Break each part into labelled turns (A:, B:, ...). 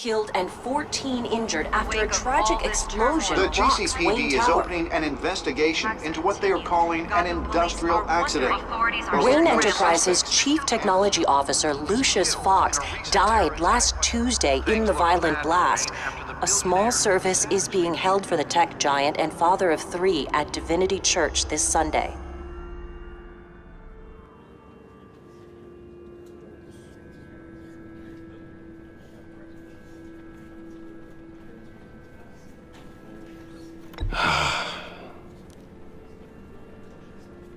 A: killed and 14 injured after a tragic explosion
B: The
A: rocks Wayne
B: GCPD is
A: Tower.
B: opening an investigation into what they are calling an industrial accident.
A: Wayne Enterprises' Chief Technology Officer, Lucius Fox, died last Tuesday in the violent blast. A small service is being held for the tech giant and father of 3 at Divinity Church this Sunday.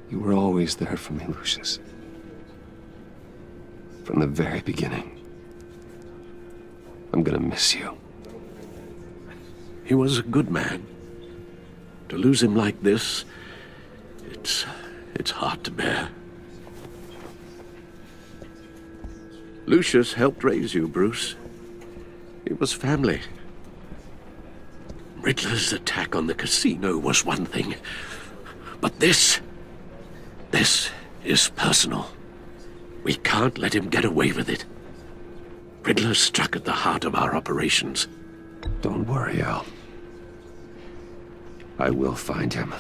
C: You were always there for me, Lucius. From the very beginning. I'm gonna miss you.
D: He was a good man. To lose him like this, it's hard to bear. Lucius helped raise you, Bruce. It was family. Riddler's attack on the casino was one thing, but this is personal. We can't let him get away with it. Riddler struck at the heart of our operations.
C: Don't worry, Al. I will find him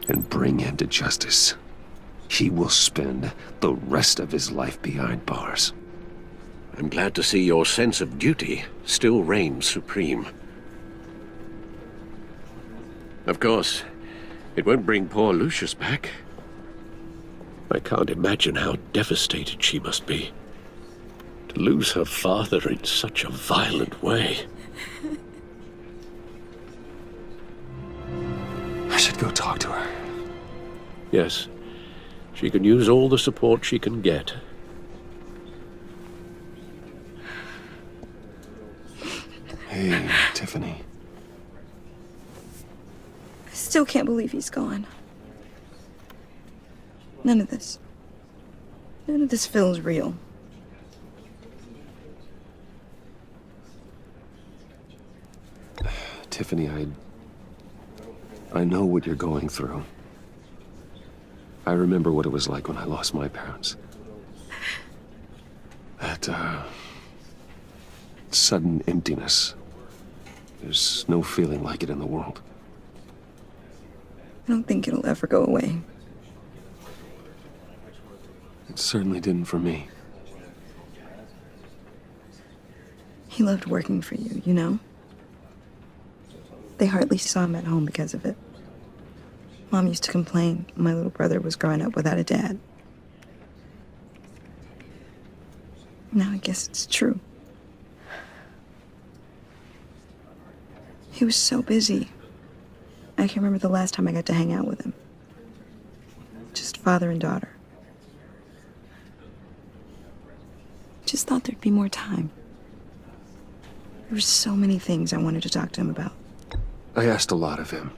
C: and bring him to justice. He will spend the rest of his life behind bars.
D: I'm glad to see your sense of duty still reigns supreme. Of course, it won't bring poor Lucius back. I can't imagine how devastated she must be. To lose her father in such a violent way.
C: I should go talk to her.
D: Yes, she can use all the support she can get.
C: Hey, Tiffany.
E: I still can't believe he's gone. None of this feels real.
C: Tiffany, I know what you're going through. I remember what it was like when I lost my parents. That, sudden emptiness. There's no feeling like it in the world.
E: I don't think it'll ever go away.
C: It certainly didn't for me.
E: He loved working for you, you know? They hardly saw him at home because of it. Mom used to complain my little brother was growing up without a dad. Now I guess it's true. He was so busy. I can't remember the last time I got to hang out with him. Just father and daughter. Just thought there'd be more time. There were so many things I wanted to talk to him about.
C: I asked a lot of him.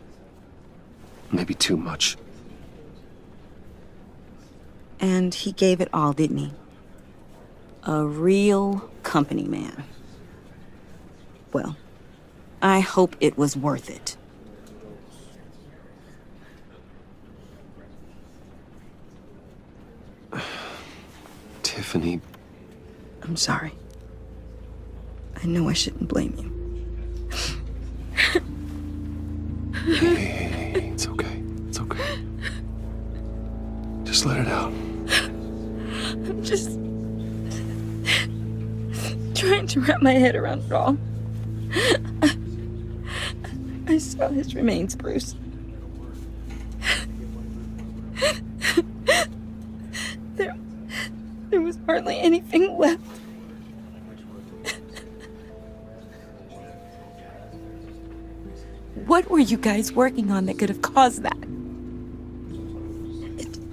C: Maybe too much.
E: And he gave it all, didn't he? A real company man. Well, I hope it was worth it.
C: Tiffany.
E: I'm sorry. I know I shouldn't blame you.
C: Hey, it's okay. It's okay. Just let it out.
E: I'm just trying to wrap my head around it all. I saw his remains, Bruce. There was hardly anything left. What were you guys working on that could have caused that?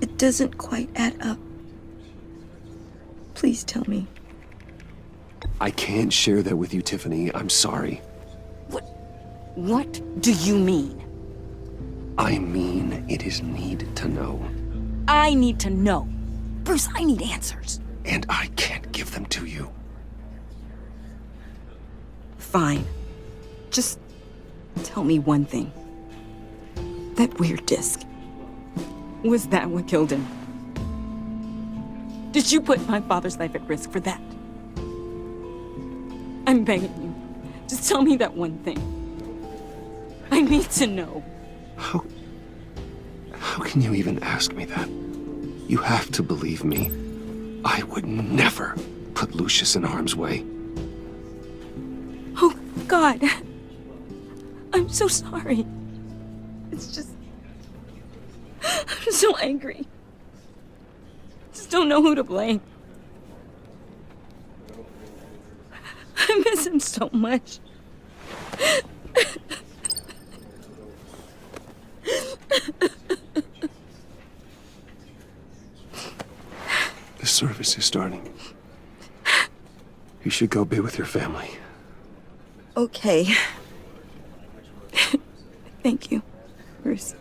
E: It doesn't quite add up. Please tell me.
C: I can't share that with you, Tiffany. I'm sorry.
E: What do you mean?
C: I mean, it is need to know.
E: I need to know. Bruce, I need answers.
C: And I can't give them to you.
E: Fine. Just tell me one thing. That weird disc. Was that what killed him? Did you put my father's life at risk for that? I'm begging you. Just tell me that one thing. I need to know.
C: How can you even ask me that? You have to believe me. I would never put Lucius in harm's way.
E: Oh, God. I'm so sorry. It's just... I'm so angry. Just don't know who to blame. I miss him so much.
C: The service is starting. You should go be with your family.
E: Okay. Thank you, Bruce.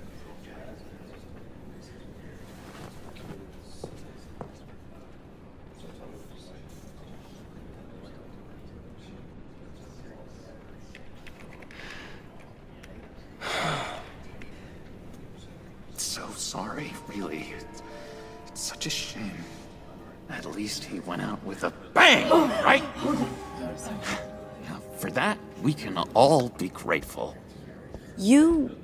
F: So sorry, really. It's such a shame. At least he went out with a bang, right? Now, for that, we can all be grateful.
E: You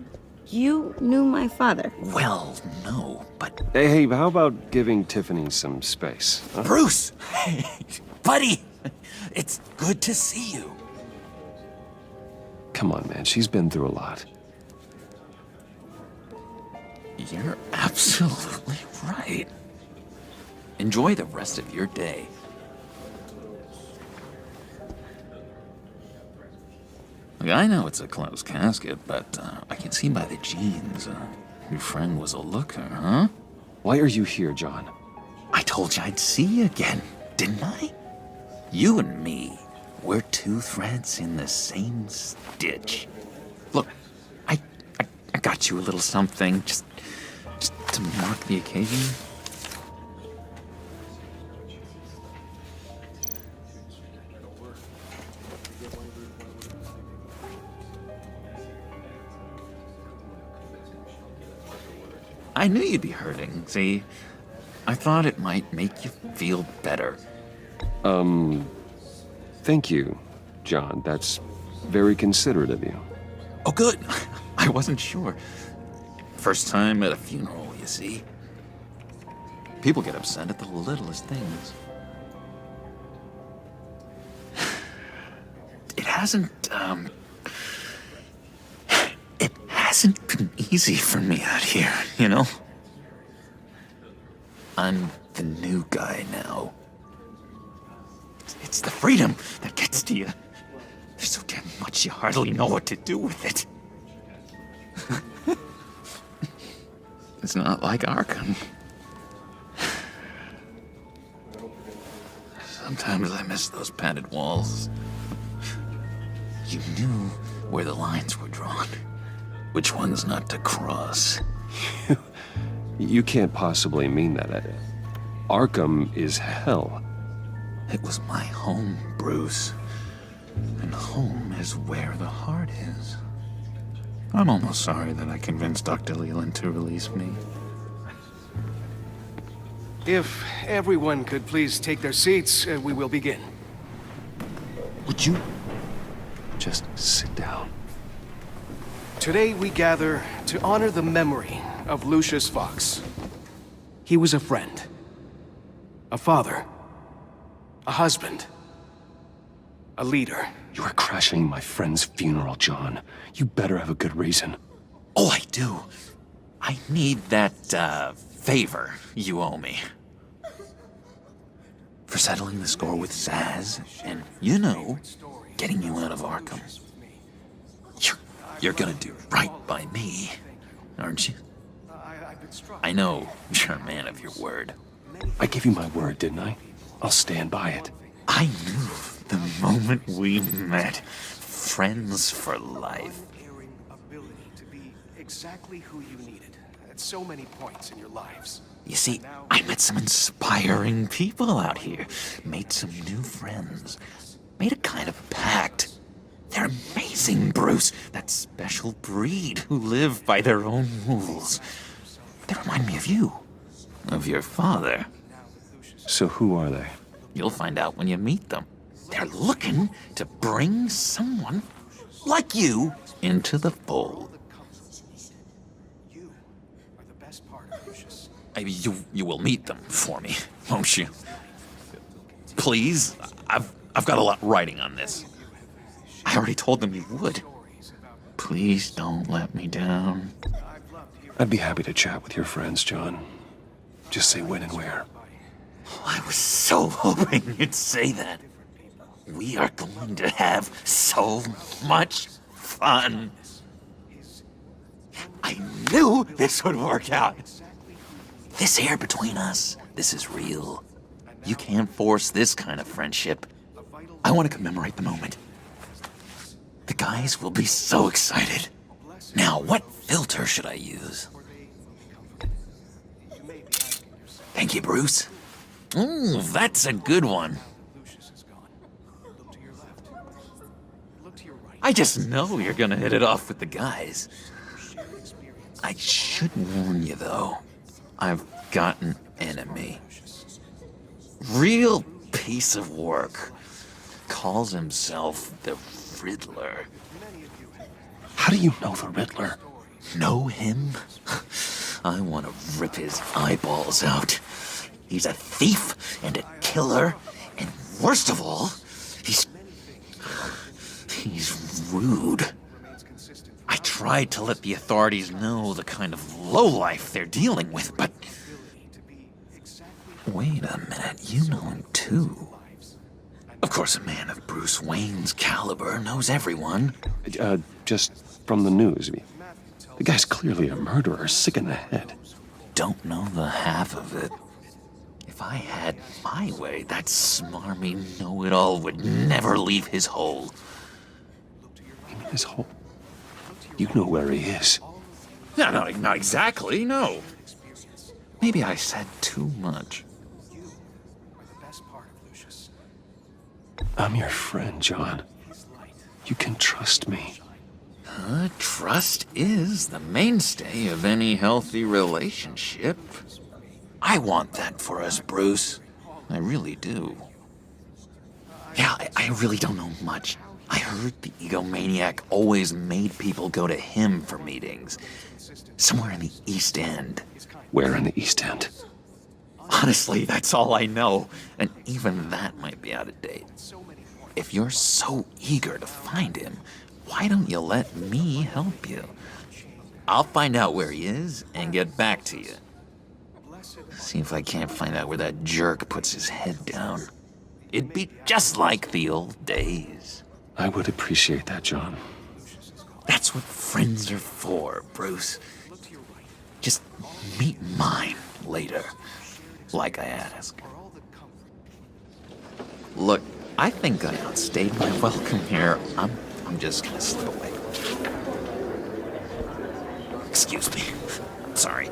E: knew my father.
F: Well, no, but
C: Hey, how about giving Tiffany some space? Huh?
F: Bruce! Buddy! It's good to see you.
C: Come on, man. She's been through a lot.
F: You're absolutely right. Enjoy the rest of your day. Look, I know it's a closed casket, but I can see by the jeans, your friend was a looker, huh?
C: Why are you here, John?
F: I told you I'd see you again, didn't I? You and me, we're two threads in the same stitch. Look, I got you a little something, just to mark the occasion. I knew you'd be hurting, see? I thought it might make you feel better.
C: Thank you, John. That's very considerate of you.
F: Oh, good. I wasn't sure. First time at a funeral, you see. People get upset at the littlest things. It hasn't been easy for me out here, you know? I'm the new guy now. It's the freedom that gets to you. There's so damn much you hardly know what to do with it. It's not like Arkham. Sometimes I miss those padded walls. You knew where the lines were drawn. Which ones not to cross.
C: You can't possibly mean that. Arkham is hell.
F: It was my home, Bruce. And home is where the heart is. I'm almost sorry that I convinced Dr. Leland to release me.
G: If everyone could please take their seats, we will begin.
C: Would you just sit down?
G: Today we gather to honor the memory of Lucius Fox. He was a friend, a father, a husband, a leader.
C: You are crashing my friend's funeral, John. You better have a good reason.
F: Oh, I do. I need that, favor you owe me. For settling the score with Zaz, and, you know, getting you out of Arkham. You're gonna do right by me, aren't you? I know you're a man of your word.
C: I gave you my word, didn't I? I'll stand by it.
F: I knew the moment we met. Friends for life.
G: Unerring ability to be exactly who you needed at so many points in your lives.
F: You see, I met some inspiring people out here. Made some new friends. Made a kind of pact. They're amazing, Bruce. That special breed who live by their own rules. They remind me of you. Of your father.
C: So who are they?
F: You'll find out when you meet them. They're looking to bring someone like you into the fold.
G: You are the best part of Lucius.
F: Maybe you will meet them for me, won't you? Please? I've got a lot writing on this. I already told them you would. Please don't let me down.
C: I'd be happy to chat with your friends, John. Just say when and where.
F: I was so hoping you'd say that. We are going to have so much fun. I knew this would work out. This air between us, this is real. You can't force this kind of friendship. I want to commemorate the moment. The guys will be so excited. Now, what filter should I use? Thank you, Bruce. Ooh, that's a good one. I just know you're gonna hit it off with the guys. I should warn you, though. I've got an enemy. Real piece of work. Calls himself the Riddler.
C: How do you know the Riddler?
F: Know him? I want to rip his eyeballs out. He's a thief and a killer, and worst of all, he's rude. I tried to let the authorities know the kind of lowlife they're dealing with, but... Wait a minute, you know him too. Of course, a man of Bruce Wayne's caliber knows everyone.
C: Just from the news. The guy's clearly a murderer, sick in the head.
F: Don't know the half of it. If I had my way, that smarmy know-it-all would never leave his hole.
C: You mean his hole? You know where he is.
F: No, not exactly, no. Maybe I said too much.
C: I'm your friend, John. You can trust me.
F: Trust is the mainstay of any healthy relationship. I want that for us, Bruce. I really do. Yeah, I really don't know much. I heard the egomaniac always made people go to him for meetings. Somewhere in the East End.
C: Where in the East End?
F: Honestly, that's all I know. And even that might be out of date. If you're so eager to find him, why don't you let me help you? I'll find out where he is and get back to you. See if I can't find out where that jerk puts his head down. It'd be just like the old days.
C: I would appreciate that, John.
F: That's what friends are for, Bruce. Just meet mine later, like I asked. Look, I think I outstayed my welcome here. I'm just gonna slip away. Excuse me. Sorry.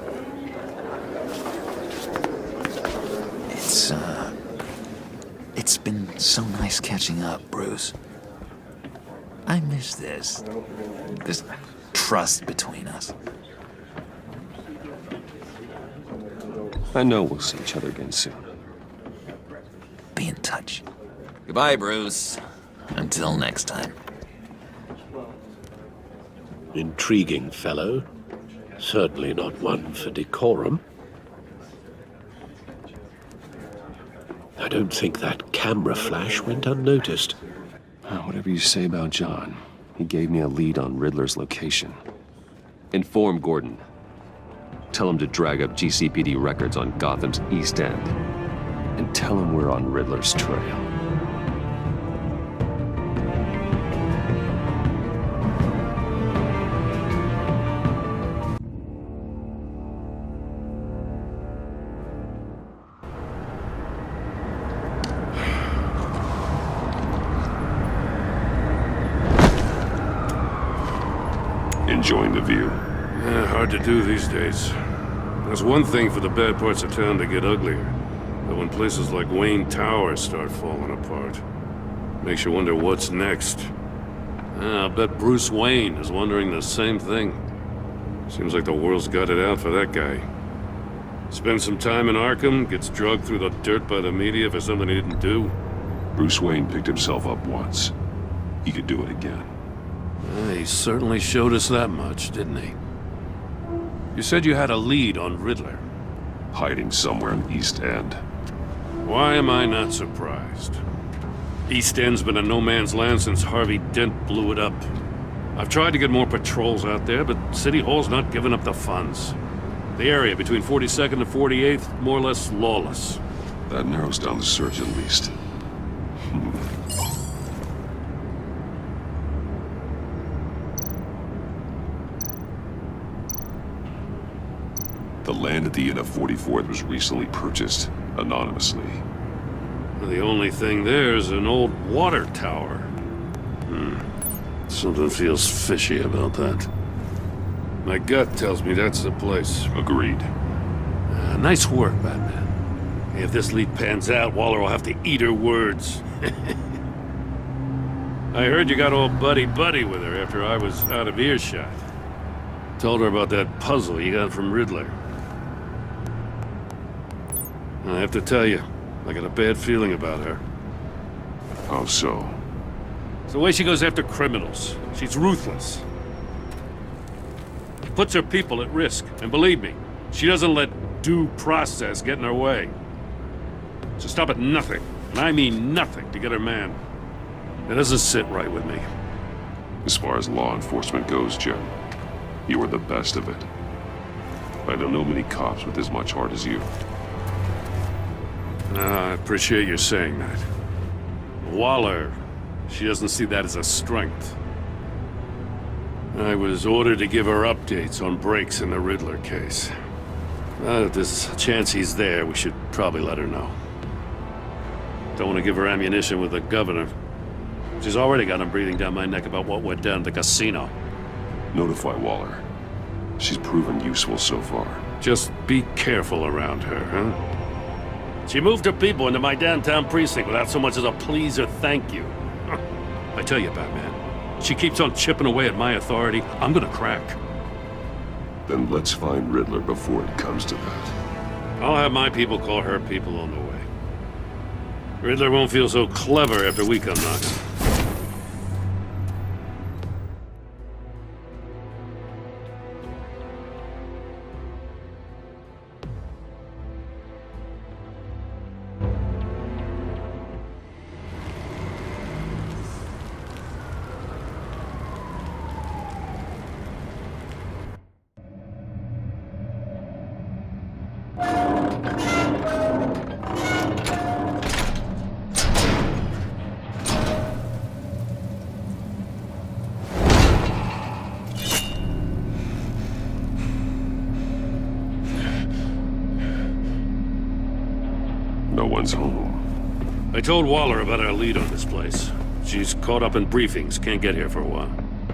F: It's been so nice catching up, Bruce. I miss this trust between us.
C: I know we'll see each other again soon.
F: Be in touch. Goodbye, Bruce. Until next time.
D: Intriguing fellow. Certainly not one for decorum. I don't think that camera flash went unnoticed.
C: Whatever you say about John, he gave me a lead on Riddler's location. Inform Gordon. Tell him to drag up GCPD records on Gotham's East End. And tell him we're on Riddler's trail. Enjoying the view.
H: Yeah, hard to do these days. There's one thing for the bad parts of town to get uglier. But when places like Wayne Tower start falling apart, makes you wonder what's next. I'll bet Bruce Wayne is wondering the same thing. Seems like the world's got it out for that guy. Spends some time in Arkham, gets drugged through the dirt by the media for something he didn't do. Bruce Wayne picked himself up once. He could do it again. He certainly showed us that much, didn't he? You said you had a lead on Riddler. Hiding somewhere in East End. Why am I not surprised? East End's been a no-man's land since Harvey Dent blew it up. I've tried to get more patrols out there, but City Hall's not giving up the funds. The area between 42nd and 48th, more or less lawless. That narrows down the search at least. The land at the end of 44th was recently purchased, anonymously. The only thing there is an old water tower. Something feels fishy about that. My gut tells me that's the place. Agreed. Nice work, Batman. If this lead pans out, Waller will have to eat her words. I heard you got all buddy-buddy with her after I was out of earshot. Told her about that puzzle you got from Riddler. I have to tell you, I got a bad feeling about her. How so? It's the way she goes after criminals. She's ruthless. Puts her people at risk, and believe me, she doesn't let due process get in her way. She'll stop at nothing, and I mean nothing, to get her man. It doesn't sit right with me. As far as law enforcement goes, Jim, you are the best of it. I don't know many cops with as much heart as you. I appreciate you saying that. Waller, she doesn't see that as a strength. I was ordered to give her updates on breaks in the Riddler case. If there's a chance he's there, we should probably let her know. Don't want to give her ammunition with the governor. She's already got him breathing down my neck about what went down at the casino. Notify Waller. She's proven useful so far. Just be careful around her, huh? She moved her people into my downtown precinct without so much as a please or thank you. I tell you, Batman, she keeps on chipping away at my authority. I'm gonna crack. Then let's find Riddler before it comes to that. I'll have my people call her people on the way. Riddler won't feel so clever after we come knocking. No one's home. I told Waller about our lead on this place. She's caught up in briefings, can't get here for a while.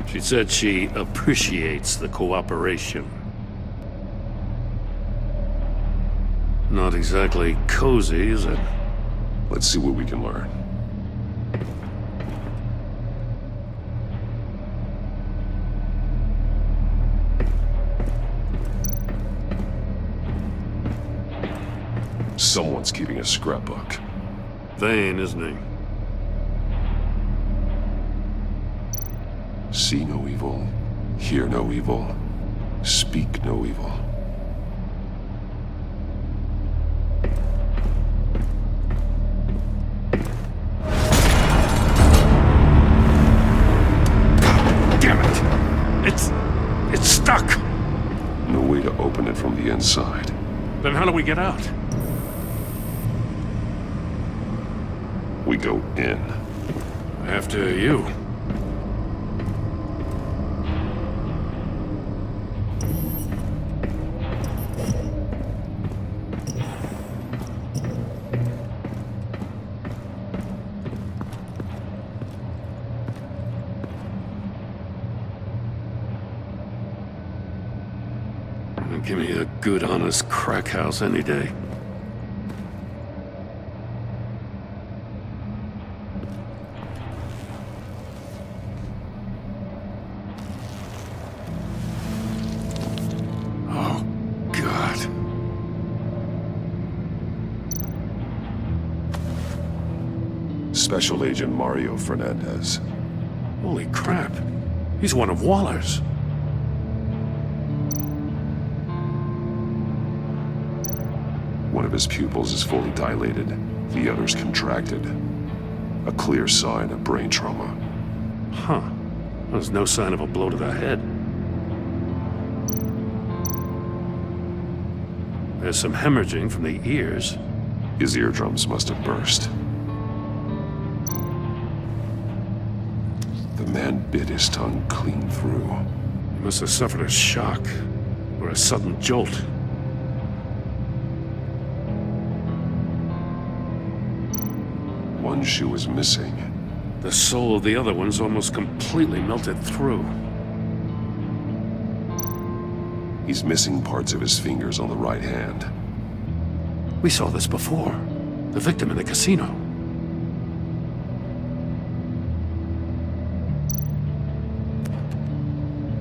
H: She said she appreciates the cooperation. Not exactly cozy, is it? Let's see what we can learn. Someone's keeping a scrapbook. Vane, isn't he? See no evil, hear no evil, speak no evil. Damn it! It's stuck! No way to open it from the inside. Then how do we get out? We go in. After you. Give me a good, honest crack house any day. Oh, God.
I: Special Agent Mario Fernandez.
H: Holy crap. He's one of Waller's.
I: One of his pupils is fully dilated, the other's contracted. A clear sign of brain trauma.
H: Huh. There's no sign of a blow to the head. There's some hemorrhaging from the ears.
I: His eardrums must have burst. The man bit his tongue clean through.
H: He must have suffered a shock or a sudden jolt.
I: One shoe is missing.
H: The sole of the other one's almost completely melted through.
I: He's missing parts of his fingers on the right hand.
H: We saw this before. The victim in the casino.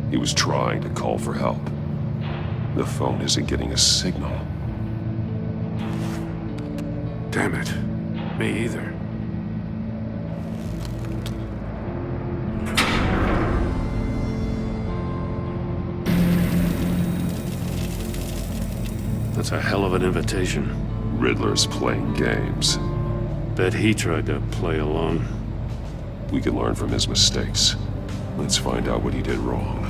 I: He was trying to call for help. The phone isn't getting a signal.
H: Damn it. Me either. That's a hell of an invitation.
I: Riddler's playing games.
H: Bet he tried to play along.
I: We can learn from his mistakes. Let's find out what he did wrong.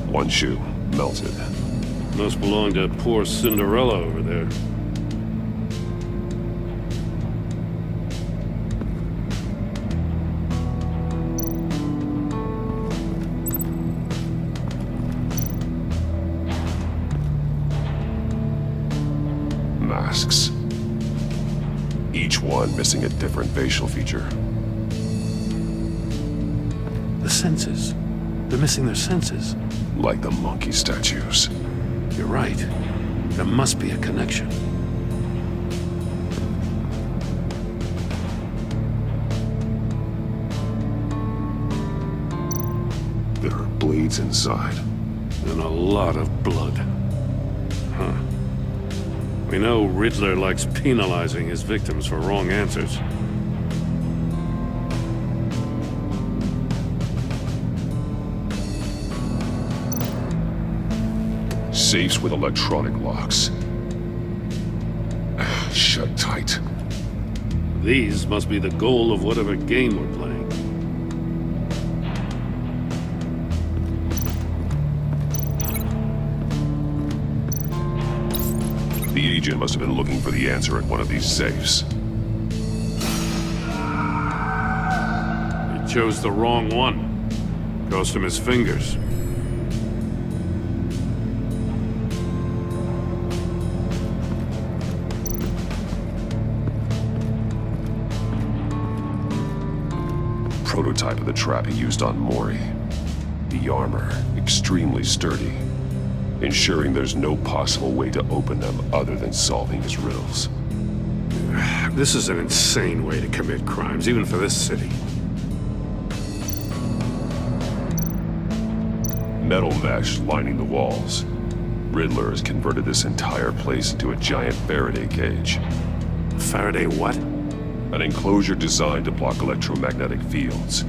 I: One shoe, melted.
H: Must belong to poor Cinderella over there.
I: Masks. Each one missing a different facial feature.
H: The senses. They're missing their senses.
I: Like the monkey statues.
H: You're right. There must be a connection.
I: There are blades inside.
H: And a lot of blood. Huh. We know Riddler likes penalizing his victims for wrong answers.
I: Safes with electronic locks. Shut tight.
H: These must be the goal of whatever game we're playing.
I: The agent must have been looking for the answer at one of these safes.
H: He chose the wrong one. Cost him his fingers.
I: Prototype of the trap he used on Mori. The armor, extremely sturdy, ensuring there's no possible way to open them other than solving his riddles.
H: This is an insane way to commit crimes, even for this city.
I: Metal mesh lining the walls. Riddler has converted this entire place into a giant Faraday cage.
H: Faraday what?
I: An enclosure designed to block electromagnetic fields.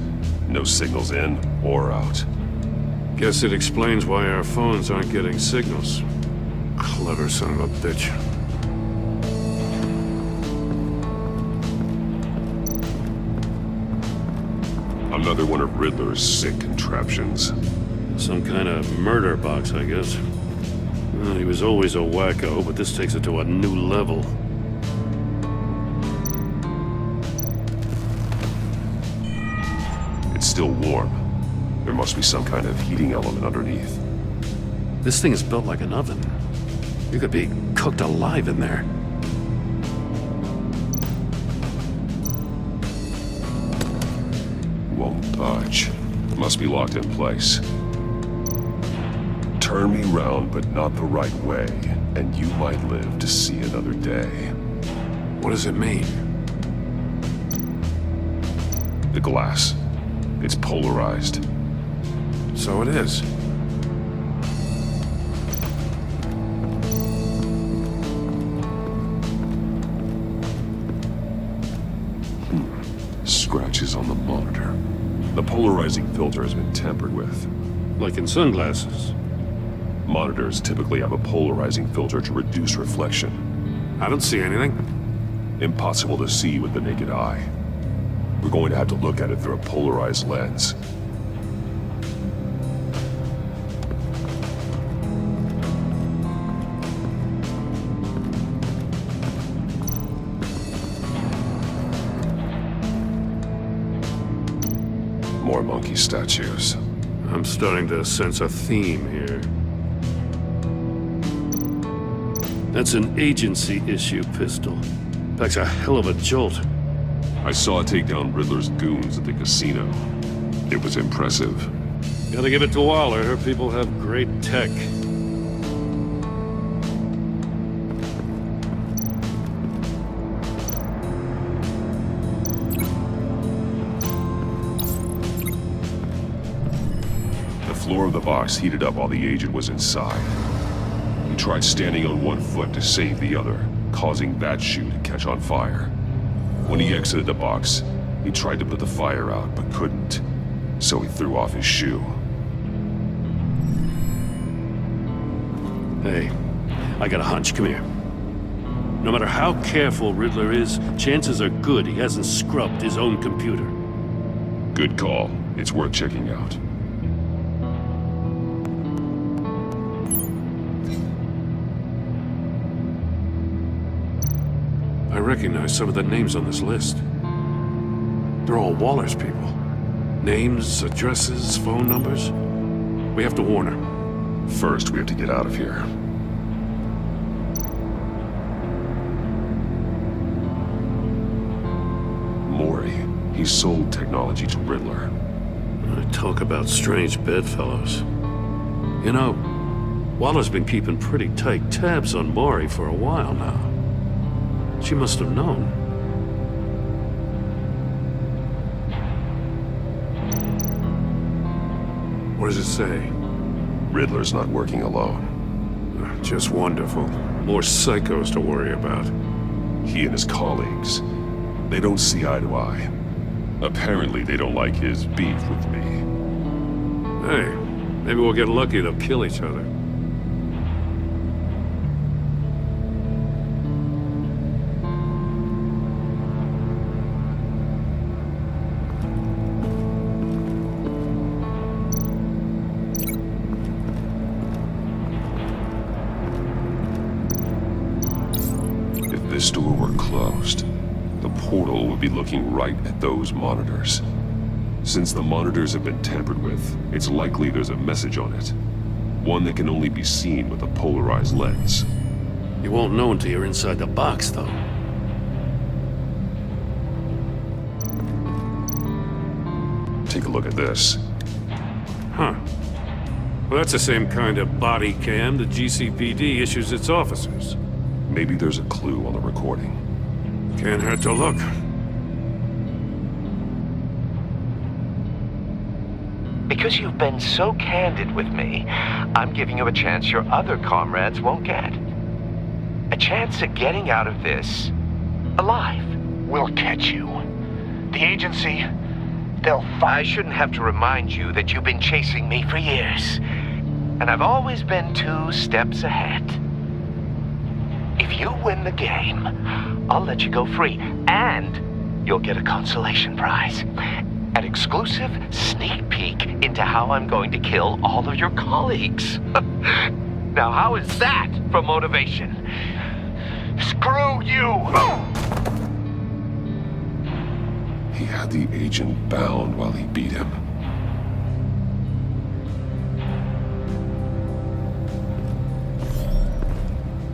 I: No signals in or out.
H: Guess it explains why our phones aren't getting signals. Clever son of a bitch.
I: Another one of Riddler's sick contraptions.
H: Some kind of murder box, I guess. Well, he was always a wacko, but this takes it to a new level.
I: It's still warm. There must be some kind of heating element underneath.
H: This thing is built like an oven. You could be cooked alive in there.
I: Won't budge. Must be locked in place. Turn me round, but not the right way, and you might live to see another day.
H: What does it mean?
I: The glass. It's polarized.
H: So it is.
I: scratches on the monitor. The polarizing filter has been tampered with.
H: Like in sunglasses.
I: Monitors typically have a polarizing filter to reduce reflection.
H: I don't see anything.
I: Impossible to see with the naked eye. We're going to have to look at it through a polarized lens. More monkey statues.
H: I'm starting to sense a theme here. That's an agency issue pistol. Packs a hell of a jolt.
I: I saw it take down Riddler's goons at the casino. It was impressive.
H: Gotta give it to Waller. Her people have great tech.
I: The floor of the box heated up while the agent was inside. He tried standing on one foot to save the other, causing that shoe to catch on fire. When he exited the box, he tried to put the fire out, but couldn't. So he threw off his shoe.
H: Hey, I got a hunch. Come here. No matter how careful Riddler is, chances are good he hasn't scrubbed his own computer.
I: Good call. It's worth checking out.
H: I recognize some of the names on this list. They're all Waller's people. Names, addresses, phone numbers. We have to warn her.
I: First, we have to get out of here. Mori, he sold technology to Riddler.
H: Talk about strange bedfellows. You know, Waller's been keeping pretty tight tabs on Mori for a while now. She must have known. What does it say?
I: Riddler's not working alone.
H: Just wonderful. More psychos to worry about.
I: He and his colleagues, they don't see eye to eye. Apparently, they don't like his beef with me.
H: Hey, maybe we'll get lucky to kill each other.
I: If this door were closed, the portal would be looking right at those monitors. Since the monitors have been tampered with, it's likely there's a message on it. One that can only be seen with a polarized lens.
H: You won't know until you're inside the box, though.
I: Take a look at this.
H: Huh. Well, that's the same kind of body cam the GCPD issues its officers.
I: Maybe there's a clue on the recording.
H: Can't hurt to look.
J: Because you've been so candid with me, I'm giving you a chance your other comrades won't get. A chance at getting out of this alive.
K: We'll catch you. The agency, they'll find...
J: I shouldn't have to remind you that you've been chasing me for years. And I've always been 2 steps ahead. If you win the game, I'll let you go free, and you'll get a consolation prize. An exclusive sneak peek into how I'm going to kill all of your colleagues. Now, how is that for motivation?
K: Screw you!
I: He had the agent bound while he beat him.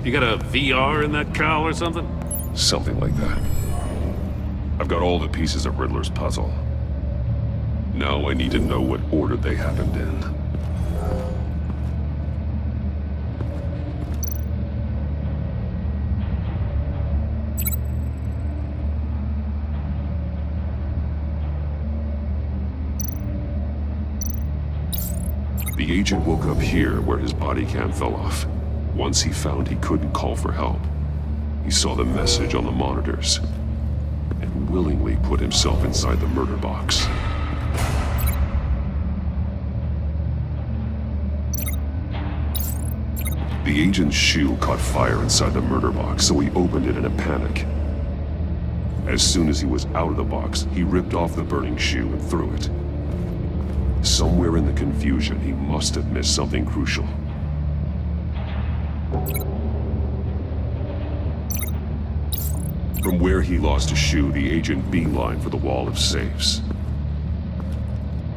H: You got a VR in that cowl or something?
I: Something like that. I've got all the pieces of Riddler's puzzle. Now I need to know what order they happened in. The agent woke up here where his body cam fell off. Once he found he couldn't call for help, he saw the message on the monitors and willingly put himself inside the murder box. The agent's shoe caught fire inside the murder box, so he opened it in a panic. As soon as he was out of the box, he ripped off the burning shoe and threw it. Somewhere in the confusion, he must have missed something crucial. From where he lost a shoe, the agent beelined for the wall of safes.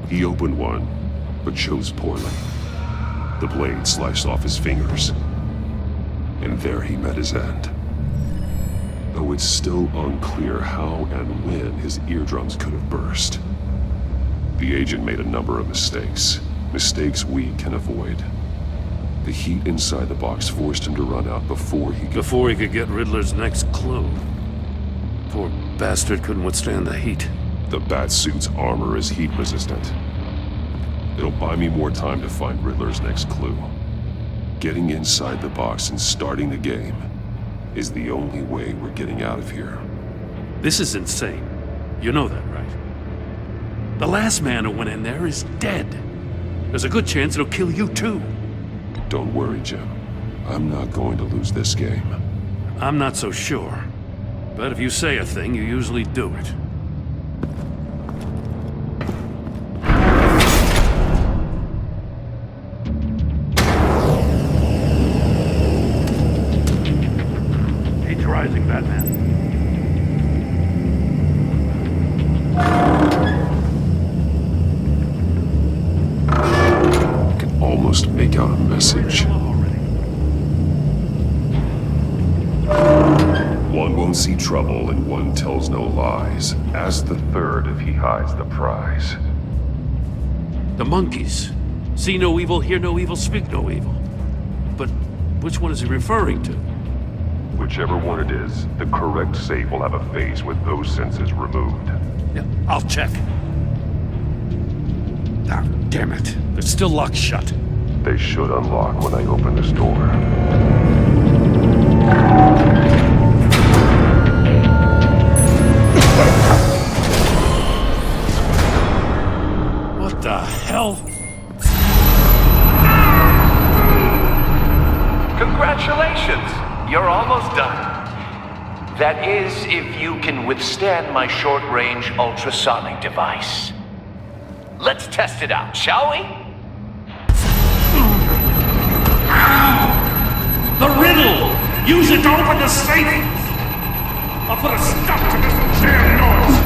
I: He opened one, but chose poorly. The blade sliced off his fingers, and there he met his end. Though it's still unclear how and when his eardrums could have burst. The agent made a number of mistakes. Mistakes we can avoid. The heat inside the box forced him to run out before he could
H: get Riddler's next clue. Poor bastard couldn't withstand the heat.
I: The Batsuit's armor is heat resistant. It'll buy me more time to find Riddler's next clue. Getting inside the box and starting the game is the only way we're getting out of here.
H: This is insane. You know that, right? The last man who went in there is dead. There's a good chance it'll kill you too.
I: Don't worry, Jim. I'm not going to lose this game.
H: I'm not so sure. But if you say a thing, you usually do it. Heat's rising, Batman.
I: I can almost make out a message. One won't see trouble and one tells no lies. Ask the third if he hides the prize.
H: The monkeys. See no evil, hear no evil, speak no evil. But which one is he referring to?
I: Whichever one it is, the correct safe will have a face with those senses removed.
H: Yeah, I'll check. Ah, damn it. They're still locked shut.
I: They should unlock when I open this door.
H: What the hell?
J: Congratulations! You're almost done. That is, if you can withstand my short-range ultrasonic device. Let's test it out, shall we?
H: The riddle! Use it to open the safe! I'll put a stop to this damn noise!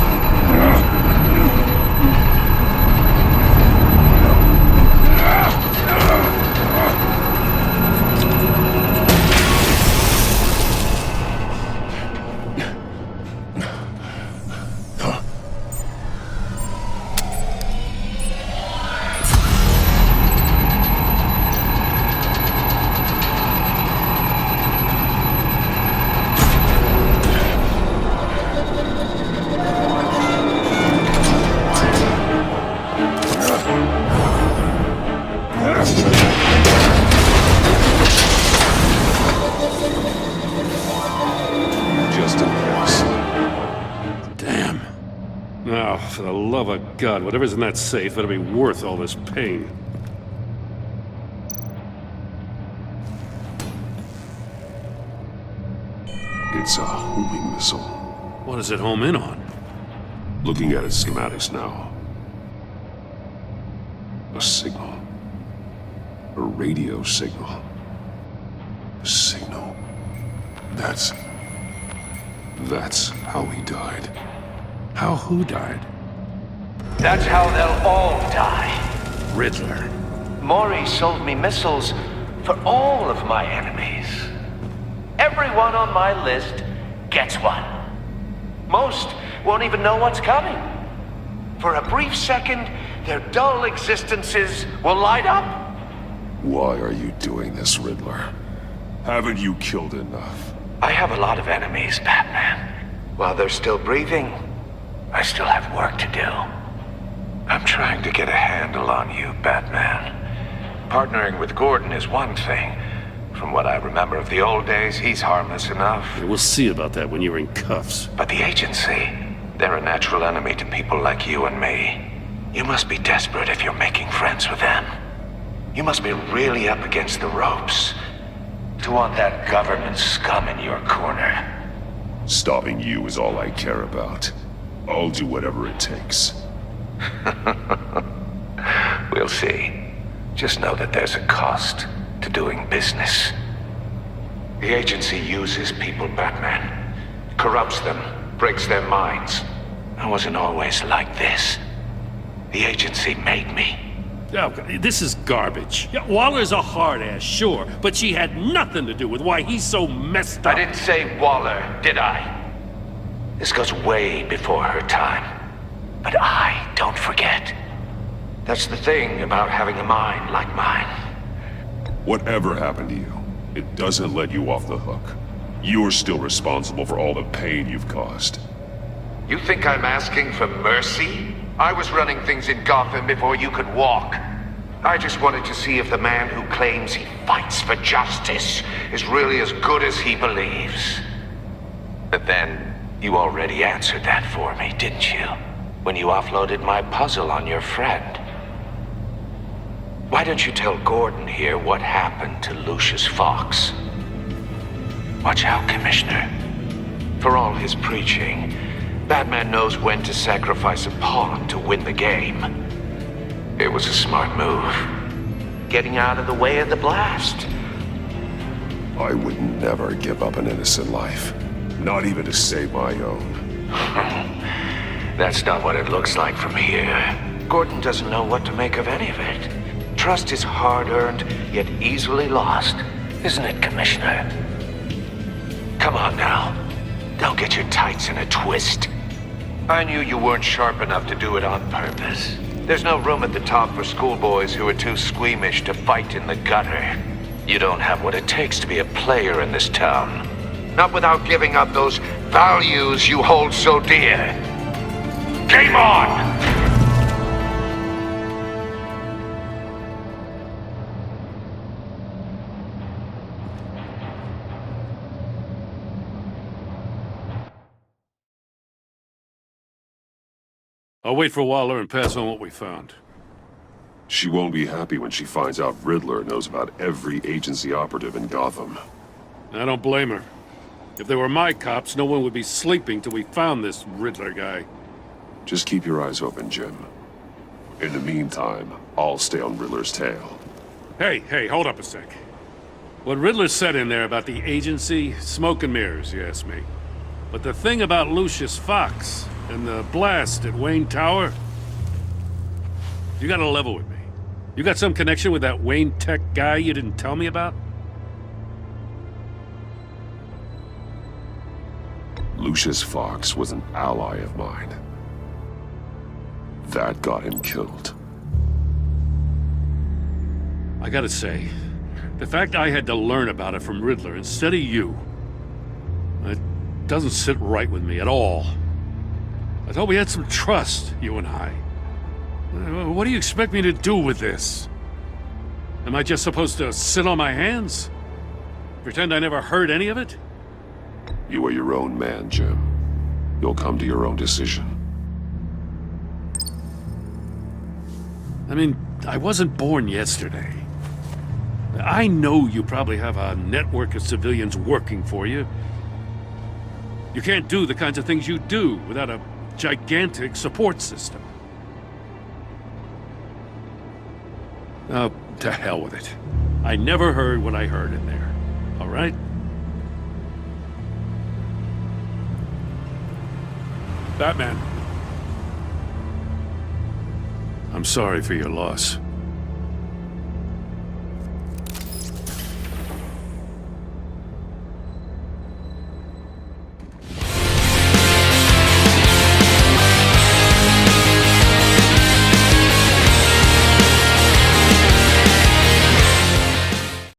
H: For the love of God, whatever's in that safe better be worth all this pain.
I: It's a homing missile.
H: What does it home in on?
I: Looking at its schematics now. A signal. A radio signal. A signal. That's how he died.
H: How who died?
J: That's how they'll all die.
H: Riddler.
J: Maury sold me missiles for all of my enemies. Everyone on my list gets one. Most won't even know what's coming. For a brief second, their dull existences will light up.
I: Why are you doing this, Riddler? Haven't you killed enough?
J: I have a lot of enemies, Batman. While they're still breathing, I still have work to do. I'm trying to get a handle on you, Batman. Partnering with Gordon is one thing. From what I remember of the old days, he's harmless enough.
H: We'll see about that when you're in cuffs.
J: But the agency, They're a natural enemy to people like you and me. You must be desperate if you're making friends with them. You must be really up against the ropes to want that government scum in your corner.
I: Stopping you is all I care about. I'll do whatever it takes.
J: We'll see. Just know that there's a cost to doing business. The agency uses people, Batman. Corrupts them, breaks their minds. I wasn't always like this. The agency made me.
H: Oh, this is garbage. Yeah, Waller's a hard-ass, sure, but she had nothing to do with why he's so messed up.
J: I didn't say Waller, did I? This goes way before her time. But I don't forget. That's the thing about having a mind like mine.
I: Whatever happened to you, it doesn't let you off the hook. You're still responsible for all the pain you've caused.
J: You think I'm asking for mercy? I was running things in Gotham before you could walk. I just wanted to see if the man who claims he fights for justice is really as good as he believes. But then, you already answered that for me, didn't you? When you offloaded my puzzle on your friend. Why don't you tell Gordon here what happened to Lucius Fox? Watch out, Commissioner. For all his preaching, Batman knows when to sacrifice a pawn to win the game. It was a smart move. Getting out of the way of the blast.
I: I would never give up an innocent life. Not even to save my own.
J: That's not what it looks like from here. Gordon doesn't know what to make of any of it. Trust is hard-earned, yet easily lost. Isn't it, Commissioner? Come on now. Don't get your tights in a twist. I knew you weren't sharp enough to do it on purpose. There's no room at the top for schoolboys who are too squeamish to fight in the gutter. You don't have what it takes to be a player in this town. Not without giving up those values you hold so dear. Game on!
H: I'll wait for Waller and pass on what we found.
I: She won't be happy when she finds out Riddler knows about every agency operative in Gotham.
H: I don't blame her. If they were my cops, no one would be sleeping till we found this Riddler guy.
I: Just keep your eyes open, Jim. In the meantime, I'll stay on Riddler's tail.
H: Hey, hold up a sec. What Riddler said in there about the agency, smoke and mirrors, you ask me. But the thing about Lucius Fox and the blast at Wayne Tower, you gotta level with me. You got some connection with that Wayne Tech guy you didn't tell me about?
I: Lucius Fox was an ally of mine. That got him killed.
H: I gotta say, the fact I had to learn about it from Riddler instead of you, it doesn't sit right with me at all. I thought we had some trust, you and I. What do you expect me to do with this? Am I just supposed to sit on my hands? Pretend I never heard any of it?
I: You are your own man, Jim. You'll come to your own decision.
H: I mean, I wasn't born yesterday. I know you probably have a network of civilians working for you. You can't do the kinds of things you do without a gigantic support system. Oh, to hell with it. I never heard what I heard in there. All right? Batman. I'm sorry for your loss.